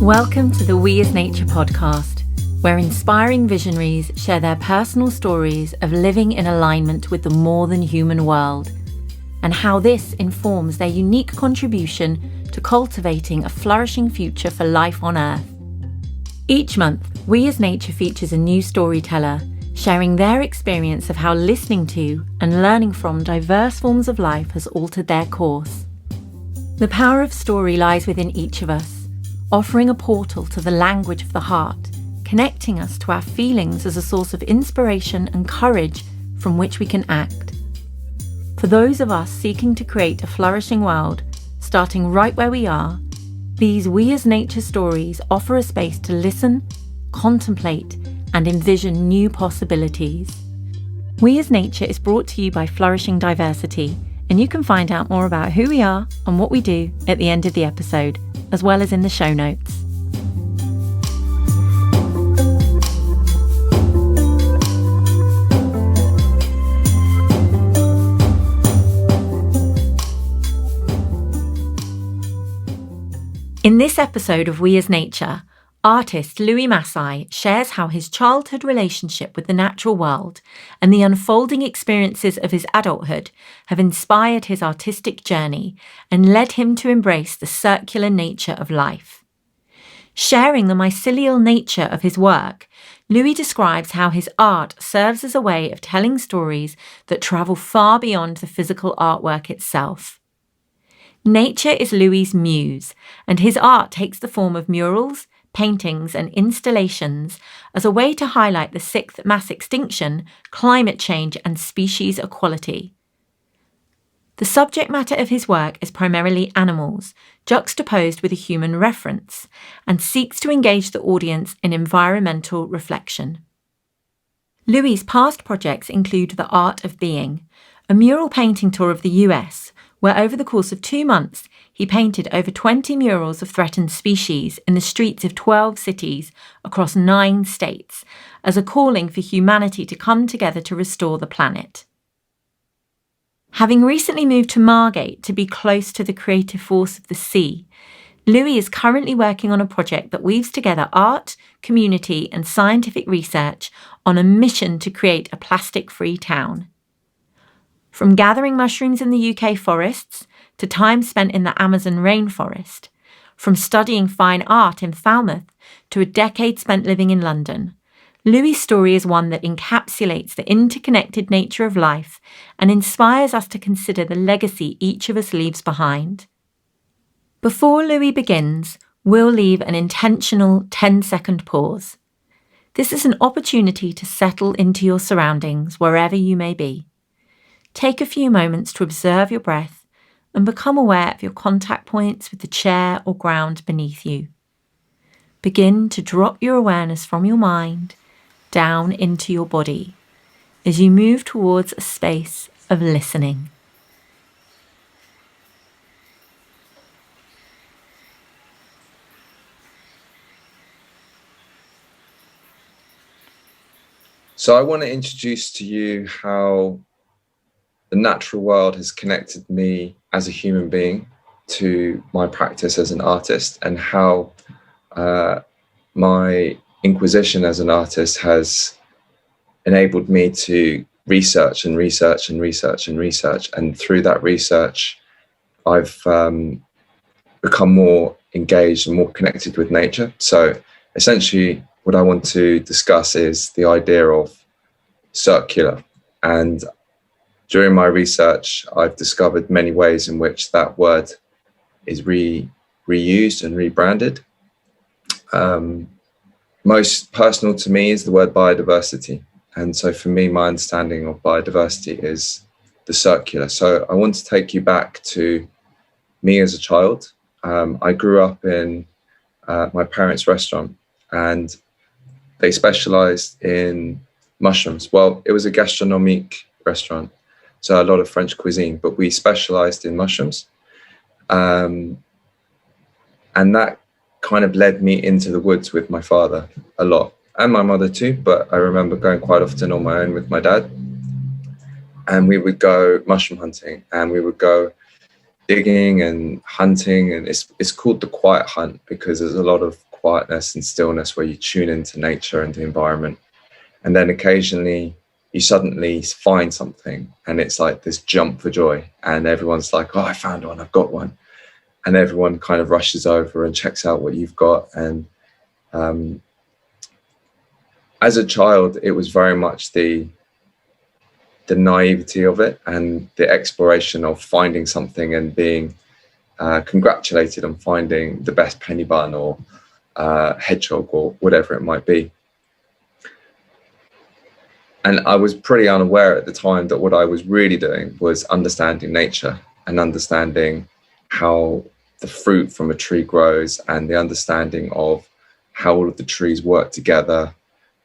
Welcome to the We as Nature podcast, where inspiring visionaries share their personal stories of living in alignment with the more than human world, and how this informs their unique contribution to cultivating a flourishing future for life on Earth. Each month, We as Nature features a new storyteller, sharing their experience of how listening to and learning from diverse forms of life has altered their course. The power of story lies within each of us, offering a portal to the language of the heart, connecting us to our feelings as a source of inspiration and courage from which we can act. For those of us seeking to create a flourishing world, starting right where we are, these We as Nature stories offer a space to listen, contemplate, and envision new possibilities. We as Nature is brought to you by Flourishing Diversity, and you can find out more about who we are and what we do at the end of the episode, as well as in the show notes. In this episode of We as Nature, artist Louis Masai shares how his childhood relationship with the natural world and the unfolding experiences of his adulthood have inspired his artistic journey and led him to embrace the circular nature of life. Sharing the mycelial nature of his work, Louis describes how his art serves as a way of telling stories that travel far beyond the physical artwork itself. Nature is Louis's muse, and his art takes the form of murals, paintings and installations as a way to highlight the sixth mass extinction, climate change and species equality. The subject matter of his work is primarily animals, juxtaposed with a human reference, and seeks to engage the audience in environmental reflection. Louis's past projects include The Art of Being, a mural painting tour of the US, where over the course of 2 months, he painted over 20 murals of threatened species in the streets of 12 cities across 9 states, as a calling for humanity to come together to restore the planet. Having recently moved to Margate to be close to the creative force of the sea, Louis is currently working on a project that weaves together art, community, and scientific research on a mission to create a plastic-free town. From gathering mushrooms in the UK forests to time spent in the Amazon rainforest, from studying fine art in Falmouth to a decade spent living in London, Louis' story is one that encapsulates the interconnected nature of life and inspires us to consider the legacy each of us leaves behind. Before Louis begins, we'll leave an intentional 10-second pause. This is an opportunity to settle into your surroundings wherever you may be. Take a few moments to observe your breath and become aware of your contact points with the chair or ground beneath you. Begin to drop your awareness from your mind down into your body as you move towards a space of listening. So I want to introduce to you how the natural world has connected me as a human being to my practice as an artist, and how my inquisition as an artist has enabled me to research and research and research and research. And through that research, I've become more engaged and more connected with nature. So essentially, what I want to discuss is the idea of circular. And during my research, I've discovered many ways in which that word is reused and rebranded. Most personal to me is the word biodiversity. And so for me, my understanding of biodiversity is the circular. So I want to take you back to me as a child. I grew up in my parents' restaurant, and they specialized in mushrooms. Well, it was a gastronomique restaurant, so a lot of French cuisine, but we specialized in mushrooms. And that kind of led me into the woods with my father a lot, and my mother too, but I remember going quite often on my own with my dad. And we would go mushroom hunting, and we would go digging and hunting, and it's called the quiet hunt because there's a lot of quietness and stillness where you tune into nature and the environment. And then occasionally you suddenly find something and it's like this jump for joy. And everyone's like, oh, I found one, I've got one. And everyone kind of rushes over and checks out what you've got. And as a child, it was very much the naivety of it and the exploration of finding something and being congratulated on finding the best penny bun or hedgehog or whatever it might be. And I was pretty unaware at the time that what I was really doing was understanding nature and understanding how the fruit from a tree grows and the understanding of how all of the trees work together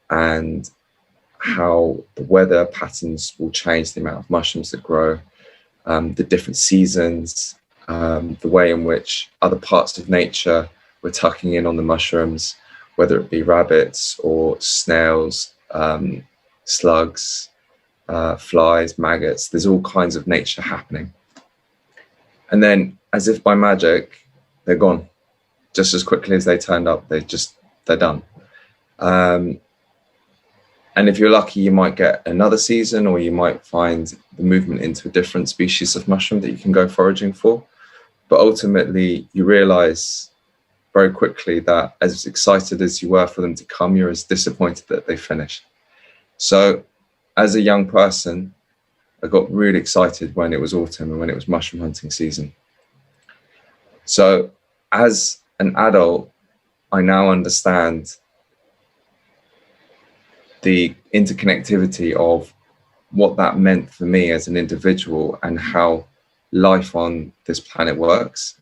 and how the weather patterns will change the amount of mushrooms that grow, the different seasons, the way in which other parts of nature were tucking in on the mushrooms, whether it be rabbits or snails, slugs, flies, maggots. There's all kinds of nature happening. And then, as if by magic, they're gone. Just as quickly as they turned up, they're done. And if you're lucky, you might get another season, or you might find the movement into a different species of mushroom that you can go foraging for. But ultimately, you realize very quickly that as excited as you were for them to come, you're as disappointed that they finished. So as a young person, I got really excited when it was autumn and when it was mushroom hunting season. So as an adult, I now understand the interconnectivity of what that meant for me as an individual and how life on this planet works.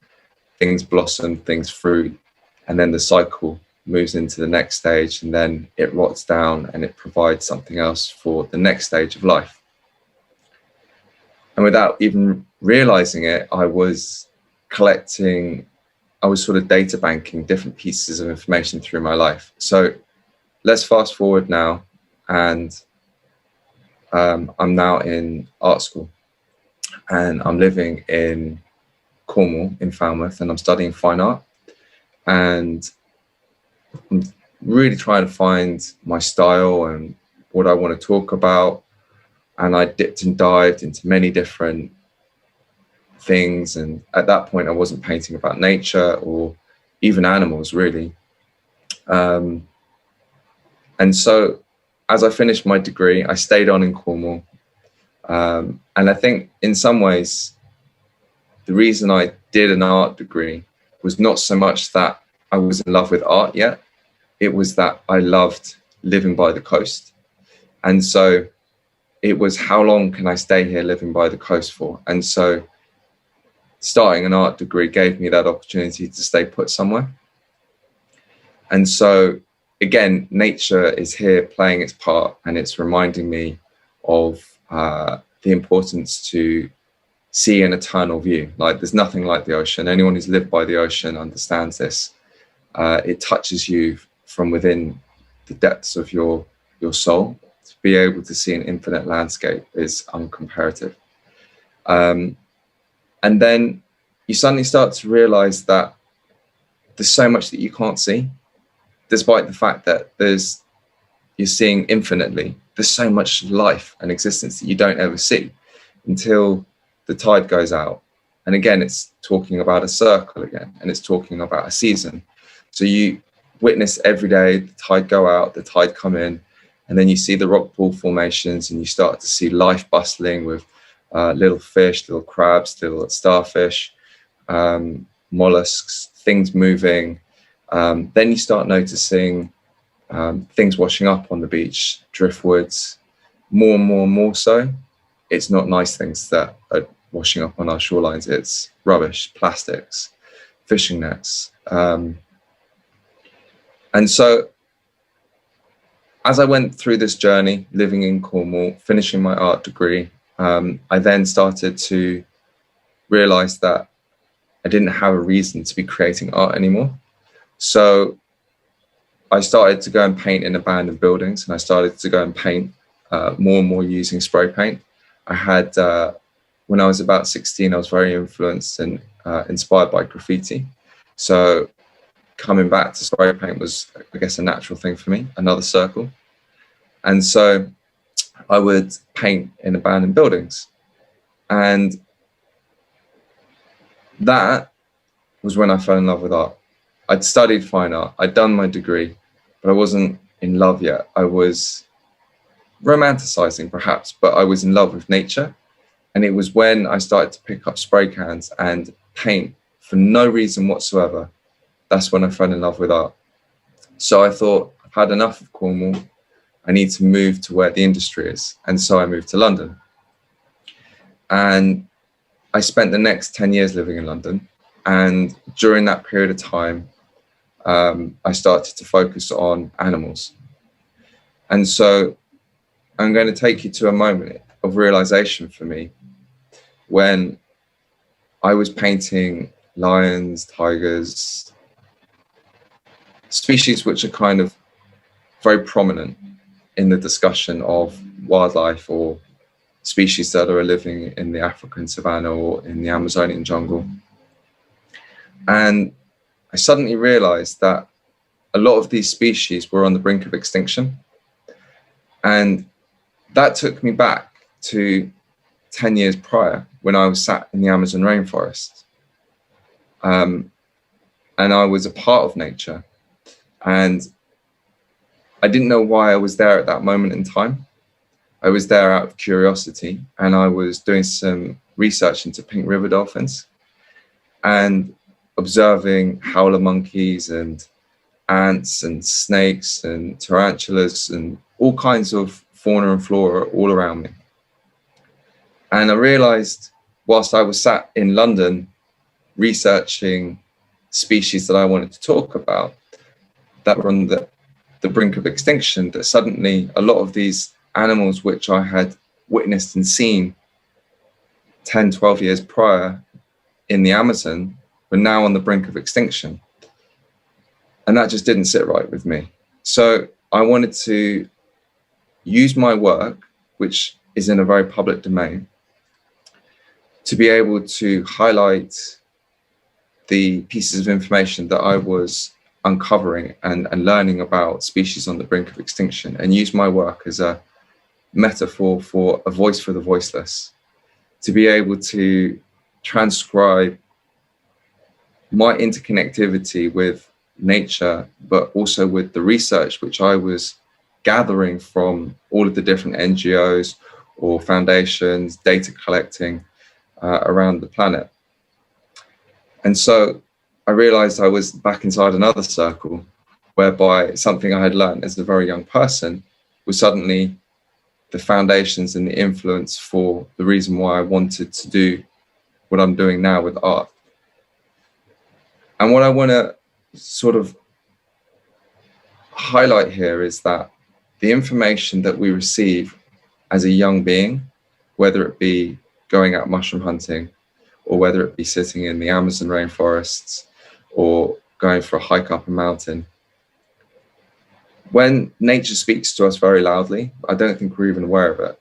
Things blossom, things fruit, and then the cycle moves into the next stage, and then it rots down and it provides something else for the next stage of life. And without even realizing it, I was sort of data banking different pieces of information through my life. So let's fast forward now, and I'm now in art school, and I'm living in Cornwall, in Falmouth, and I'm studying fine art. And I'm really trying to find my style and what I want to talk about. And I dipped and dived into many different things. And at that point, I wasn't painting about nature or even animals, really. And so as I finished my degree, I stayed on in Cornwall. And I think in some ways, the reason I did an art degree was not so much that I was in love with art yet. It was that I loved living by the coast. And so it was, how long can I stay here living by the coast for? And so starting an art degree gave me that opportunity to stay put somewhere. And so again, nature is here playing its part, and it's reminding me of the importance to see an eternal view. Like, there's nothing like the ocean. Anyone who's lived by the ocean understands this. It touches you from within the depths of your soul. To be able to see an infinite landscape is uncomparative. And then you suddenly start to realize that there's so much that you can't see, despite the fact that you're seeing infinitely. There's so much life and existence that you don't ever see until the tide goes out. And again, it's talking about a circle again, and it's talking about a season. So you witness every day the tide go out, the tide come in, and then you see the rock pool formations, and you start to see life bustling with little fish, little crabs, little starfish, mollusks, things moving. Then you start noticing things washing up on the beach, driftwoods, more and more and more so. It's not nice things that are washing up on our shorelines. It's rubbish, plastics, fishing nets. And so as I went through this journey, living in Cornwall, finishing my art degree, I then started to realize that I didn't have a reason to be creating art anymore. So I started to go and paint in abandoned buildings, and I started to go and paint more and more using spray paint. I had, when I was about 16, I was very influenced and inspired by graffiti. So coming back to spray paint was, I guess, a natural thing for me, another circle. And so I would paint in abandoned buildings. And that was when I fell in love with art. I'd studied fine art, I'd done my degree, but I wasn't in love yet. I was romanticizing perhaps, but I was in love with nature. And it was when I started to pick up spray cans and paint for no reason whatsoever. That's when I fell in love with art. So I thought, I've had enough of Cornwall. I need to move to where the industry is. And so I moved to London. And I spent the next 10 years living in London. And during that period of time, I started to focus on animals. And so I'm going to take you to a moment of realization for me when I was painting lions, tigers, species which are kind of very prominent in the discussion of wildlife, or species that are living in the African savanna or in the Amazonian jungle. And I suddenly realized that a lot of these species were on the brink of extinction. And that took me back to 10 years prior when I was sat in the Amazon rainforest. And I was a part of nature. And I didn't know why I was there at that moment in time. I was there out of curiosity, and I was doing some research into pink river dolphins and observing howler monkeys and ants and snakes and tarantulas and all kinds of fauna and flora all around me. And I realized, whilst I was sat in London researching species that I wanted to talk about that were on the brink of extinction, that suddenly a lot of these animals which I had witnessed and seen 10, 12 years prior in the Amazon were now on the brink of extinction. And that just didn't sit right with me. So I wanted to use my work, which is in a very public domain, to be able to highlight the pieces of information that I was uncovering and learning about species on the brink of extinction, and use my work as a metaphor for a voice for the voiceless, to be able to transcribe my interconnectivity with nature, but also with the research which I was gathering from all of the different NGOs or foundations, data collecting around the planet. And so I realized I was back inside another circle, whereby something I had learned as a very young person was suddenly the foundations and the influence for the reason why I wanted to do what I'm doing now with art. And what I want to sort of highlight here is that the information that we receive as a young being, whether it be going out mushroom hunting, or whether it be sitting in the Amazon rainforests, or going for a hike up a mountain, when nature speaks to us very loudly, I don't think we're even aware of it,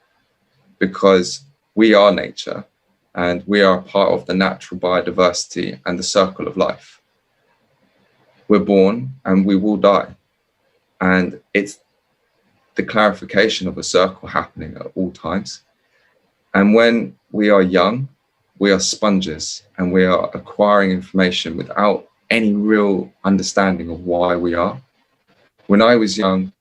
because we are nature and we are part of the natural biodiversity and the circle of life. We're born and we will die. And it's the clarification of a circle happening at all times. And when we are young, we are sponges and we are acquiring information without any real understanding of why we are. When I was young,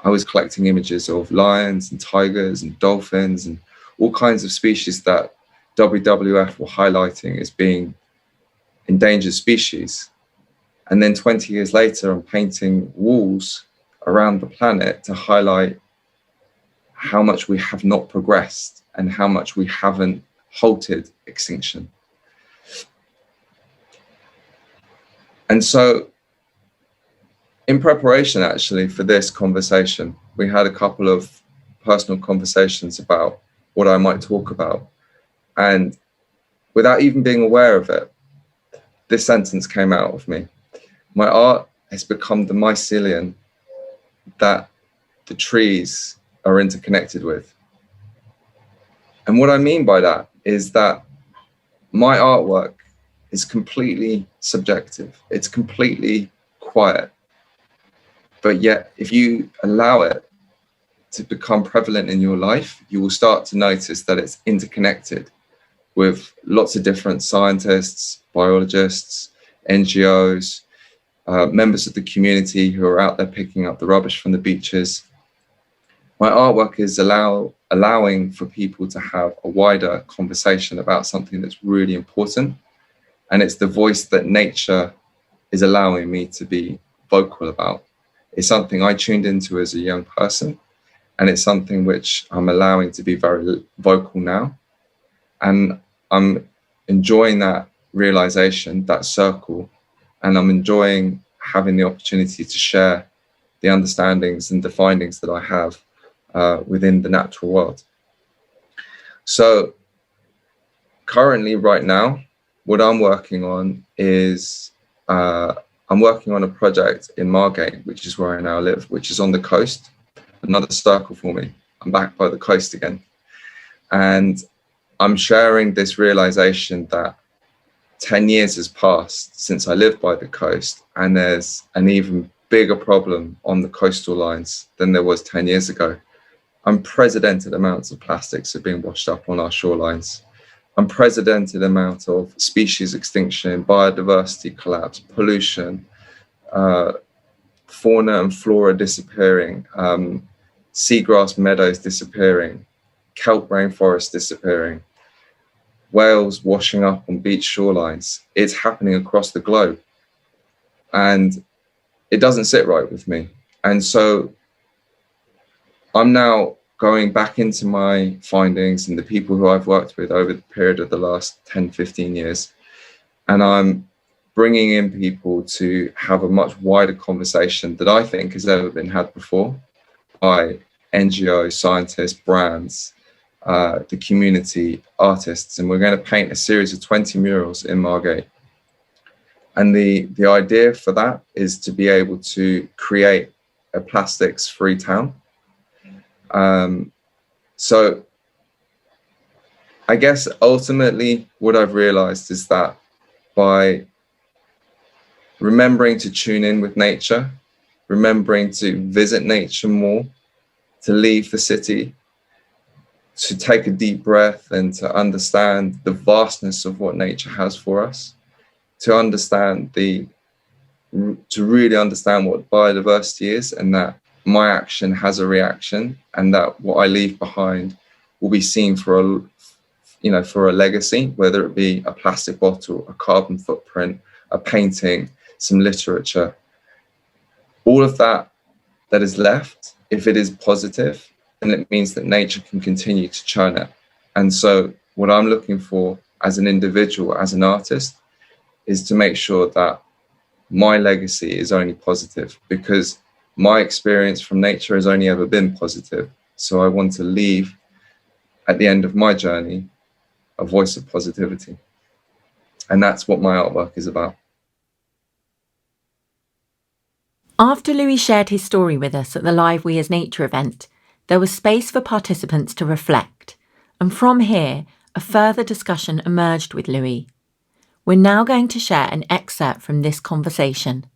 I was collecting images of lions and tigers and dolphins and all kinds of species that WWF were highlighting as being endangered species. And then 20 years later, I'm painting walls around the planet to highlight how much we have not progressed and how much we haven't halted extinction. And so in preparation actually for this conversation, we had a couple of personal conversations about what I might talk about. And without even being aware of it, this sentence came out of me. My art has become the mycelium that the trees are interconnected with. And what I mean by that is that my artwork is completely subjective. It's completely quiet. But yet, if you allow it to become prevalent in your life, you will start to notice that it's interconnected with lots of different scientists, biologists, NGOs, members of the community who are out there picking up the rubbish from the beaches. My artwork is allowing for people to have a wider conversation about something that's really important. And it's the voice that nature is allowing me to be vocal about. It's something I tuned into as a young person. And it's something which I'm allowing to be very vocal now. And I'm enjoying that realization, that circle. And I'm enjoying having the opportunity to share the understandings and the findings that I have within the natural world. So currently, right now, what I'm working on is I'm working on a project in Margate, which is where I now live, which is on the coast. Another circle for me. I'm back by the coast again. And I'm sharing this realization that 10 years has passed since I lived by the coast, and there's an even bigger problem on the coastal lines than there was 10 years ago. Unprecedented amounts of plastics are being washed up on our shorelines. Unprecedented amount of species extinction, biodiversity collapse, pollution, fauna and flora disappearing, seagrass meadows disappearing, kelp rainforests disappearing, whales washing up on beach shorelines. It's happening across the globe. And it doesn't sit right with me. And so I'm now going back into my findings and the people who I've worked with over the period of the last 10, 15 years. And I'm bringing in people to have a much wider conversation that I think has ever been had before by NGOs, scientists, brands, the community, artists. And we're going to paint a series of 20 murals in Margate. And the idea for that is to be able to create a plastics-free town. So I guess ultimately what I've realized is that by remembering to tune in with nature, remembering to visit nature more, to leave the city, to take a deep breath and to understand the vastness of what nature has for us, to understand to really understand what biodiversity is, and that my action has a reaction, and that what I leave behind will be seen for a legacy, whether it be a plastic bottle, a carbon footprint, a painting, some literature. All of that is left, if it is positive, then it means that nature can continue to churn it. And so what I'm looking for as an individual, as an artist, is to make sure that my legacy is only positive, because my experience from nature has only ever been positive. So I want to leave at the end of my journey a voice of positivity. And that's what my artwork is about. After Louis shared his story with us at the live We as Nature event, there was space for participants to reflect. And from here, a further discussion emerged with Louis. We're now going to share an excerpt from this conversation.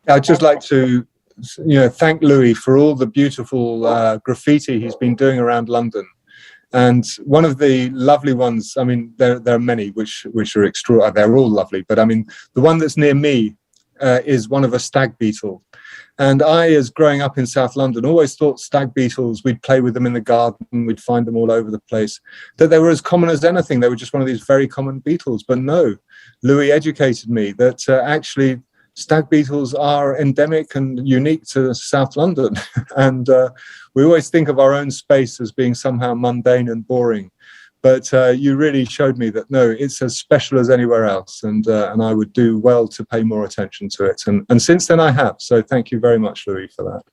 I'd just like to, thank Louis for all the beautiful graffiti he's been doing around London. And one of the lovely ones, I mean, there are many which are extraordinary. They're all lovely, but I mean, the one that's near me is one of a stag beetle. And I, as growing up in South London, always thought stag beetles, we'd play with them in the garden, we'd find them all over the place, that they were as common as anything. They were just one of these very common beetles. But no, Louis educated me that actually stag beetles are endemic and unique to South London. And we always think of our own space as being somehow mundane and boring. But you really showed me that, no, it's as special as anywhere else. And I would do well to pay more attention to it. And since then I have. So thank you very much, Louis, for that.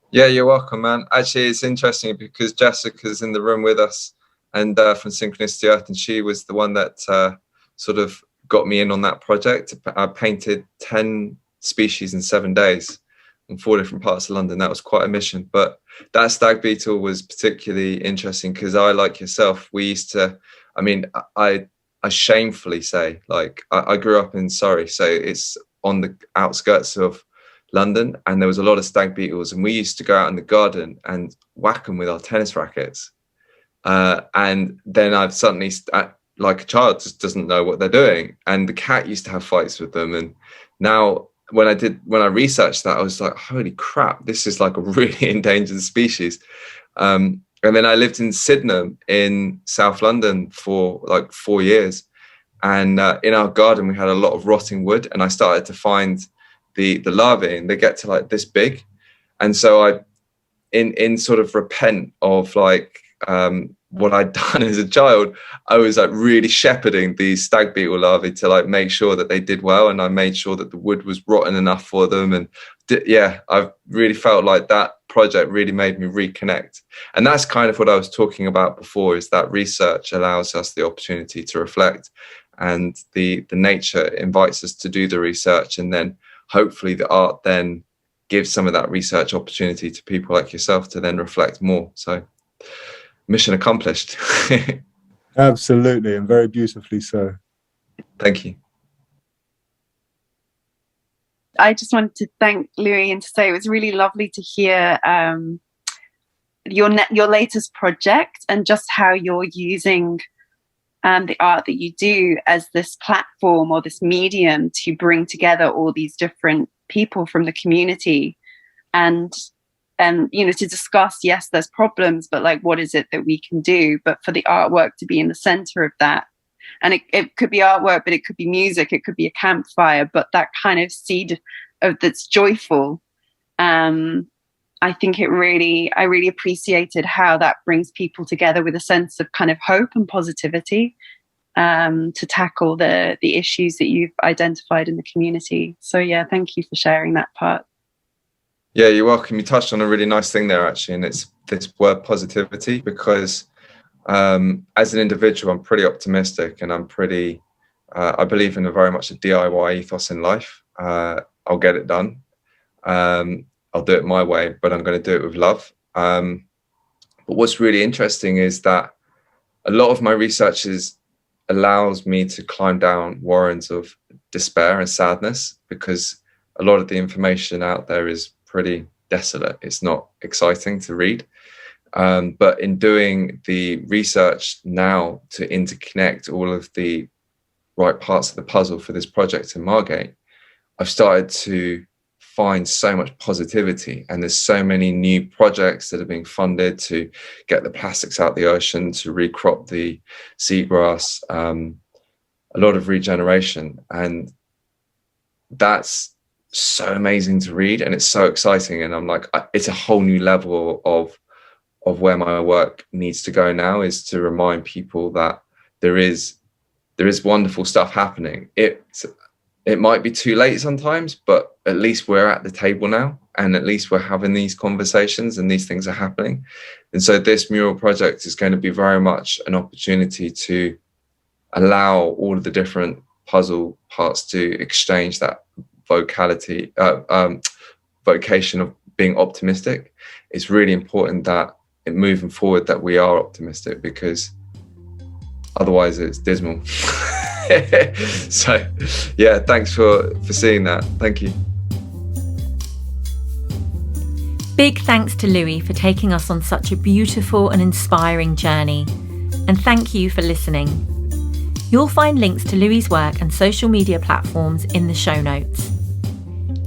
Yeah, you're welcome, man. Actually, it's interesting because Jessica's in the room with us, and from Synchronicity Earth, and she was the one that sort of got me in on that project. I painted 10 species in 7 days in 4 different parts of London. That was quite a mission. But that stag beetle was particularly interesting because I, like yourself, we used to, I mean, I I shamefully say, like, I grew up in Surrey, so it's on the outskirts of London, and there was a lot of stag beetles, and we used to go out in the garden and whack them with our tennis rackets. And then I've suddenly, like a child, just doesn't know what they're doing. And the cat used to have fights with them. And now when I researched that, I was like, holy crap, this is like a really endangered species. And then I lived in Sydenham in South London for like 4 years. And in our garden, we had a lot of rotting wood, and I started to find the larvae, and they get to like this big. And so I, in sort of repent of like what I'd done as a child, I was like really shepherding these stag beetle larvae to like make sure that they did well, and I made sure that the wood was rotten enough for them. And I've really felt like that project really made me reconnect. And that's kind of what I was talking about before, is that research allows us the opportunity to reflect, and the nature invites us to do the research, and then hopefully the art then gives some of that research opportunity to people like yourself to then reflect more. So mission accomplished. Absolutely, and very beautifully so. Thank you. I just wanted to thank Louis and to say it was really lovely to hear your latest project, and just how you're using the art that you do as this platform or this medium to bring together all these different people from the community, and to discuss, yes, there's problems, but like, what is it that we can do? But for the artwork to be in the center of that, and it could be artwork, but it could be music, it could be a campfire, but that kind of seed of that's joyful. I think I really appreciated how that brings people together with a sense of kind of hope and positivity to tackle the issues that you've identified in the community. So yeah, thank you for sharing that part. Yeah, you're welcome. You touched on a really nice thing there, actually, and it's this word positivity, because as an individual, I'm pretty optimistic, and I'm pretty, I believe in very much a DIY ethos in life. I'll get it done. I'll do it my way, but I'm going to do it with love. But what's really interesting is that a lot of my research allows me to climb down warrens of despair and sadness, because a lot of the information out there is pretty desolate. It's not exciting to read. But in doing the research now to interconnect all of the right parts of the puzzle for this project in Margate, I've started to find so much positivity, and there's so many new projects that are being funded to get the plastics out the ocean, to recrop the seagrass, a lot of regeneration, and that's so amazing to read, and it's so exciting. And I'm like, it's a whole new level of where my work needs to go now, is to remind people that there is wonderful stuff happening. It might be too late sometimes, but at least we're at the table now, and at least we're having these conversations, and these things are happening. And so this mural project is going to be very much an opportunity to allow all of the different puzzle parts to exchange that vocation of being optimistic. It's really important that moving forward that we are optimistic, because otherwise it's dismal. So yeah, thanks for seeing that. Thank you. Big thanks to Louis for taking us on such a beautiful and inspiring journey. And thank you for listening. You'll find links to Louis's work and social media platforms in the show notes.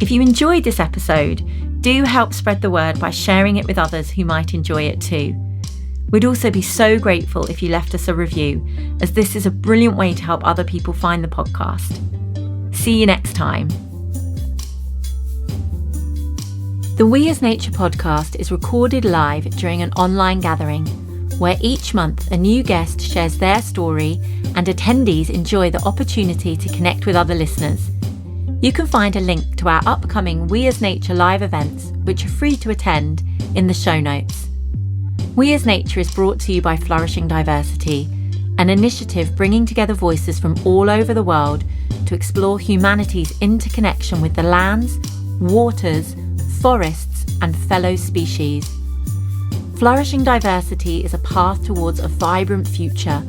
If you enjoyed this episode, do help spread the word by sharing it with others who might enjoy it too. We'd also be so grateful if you left us a review, as this is a brilliant way to help other people find the podcast. See you next time. The We as Nature podcast is recorded live during an online gathering, where each month a new guest shares their story and attendees enjoy the opportunity to connect with other listeners. You can find a link to our upcoming We as Nature live events, which are free to attend, in the show notes. We as Nature is brought to you by Flourishing Diversity, an initiative bringing together voices from all over the world to explore humanity's interconnection with the lands, waters, forests, and fellow species. Flourishing Diversity is a path towards a vibrant future,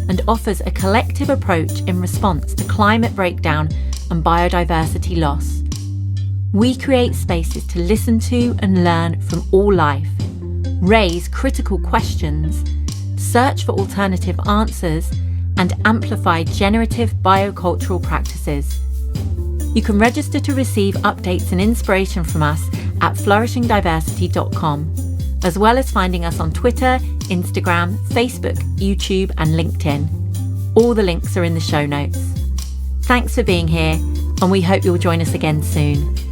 and offers a collective approach in response to climate breakdown and biodiversity loss. We create spaces to listen to and learn from all life, raise critical questions, search for alternative answers, and amplify generative biocultural practices. You can register to receive updates and inspiration from us at flourishingdiversity.com, as well as finding us on Twitter, Instagram, Facebook, YouTube, and LinkedIn. All the links are in the show notes. Thanks for being here, and we hope you'll join us again soon.